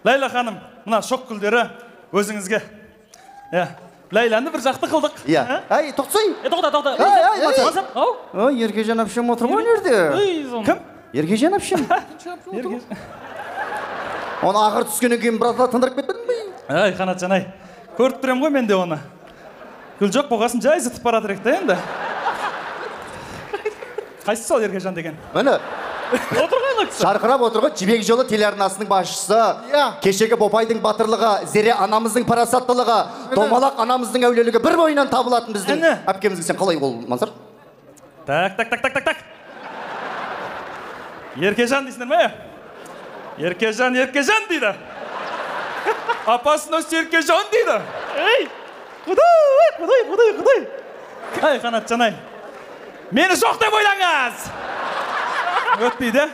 Лайла ханым, мына шоқ гүлдері өзіңізге. Лайланы бір жақты қылдық. Иә. Ай, тоқсай. Тоқта. Мансап. Ой, Еркежан апшым отыр ғой жерде. Кім? Еркежан апшым. Оны ақыр түскеннен кейін біраз тындырып кетпедің бе? Ай, Қанатжан ай. Көріп тұрем ғой менде оны. Гүл жоқ болғасын жай зытып баратыр ек та енді. Қайсы сол Еркежан деген? Міне. Отырған өксі. Шарқырап отырған Жібек жолы телеарнасының басшысы. Кешегі Бопайдың батырлығы, Зере анамыздың парасаттылығы, Домалақ анамыздың әулелігі бір бойынан табылатын біздің. Әпкемізге сен қалай ол, Мансар? Так. Еркежан дейсіңдер ме? Еркежан дейді. Апасын өсі Еркежан дейді. Ей, құдай. Ай, Қанатжан ай. Мені жоқ деп ойлаңыз. Өтпейді.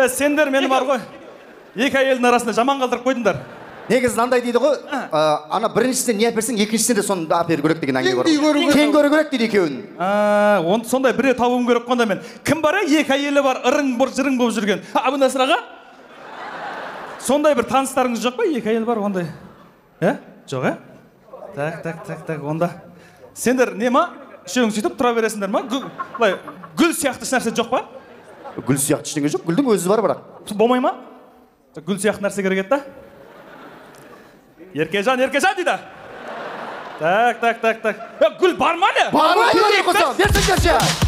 Сендер мені бар ғой. Екі әйелдің арасында жаман қалдырып қойдыңдар. Негіз мынандай дейді ғой, ана біріншісіне не әперсең, екіншісіне де соны апер көрек деген әңгіме бар. Тең көру керек дейді екеуін. Сондай біреу табуым керек қонда мен. Кім бар екі әйелі бар, ырың бұр жырың болып жүрген. Абу Насыр аға? Сондай бір таныстарыңыз жоқ па? Екі әйел бар ондай. Жоқ, Так, онда. Сендер не ма? Үшеуің сөйтіп тұра бересіңдер ма? Гүл сияқты нәрсе жоқ па? Гүл сияқты ештеңе жоқ, гүлдің өзі бар бірақ. Болмай ма? Гүл сияқты нәрсе керек еді. Еркежан дейді. Так. Гүл бар ма не? Бар ма? Берсіңдерші!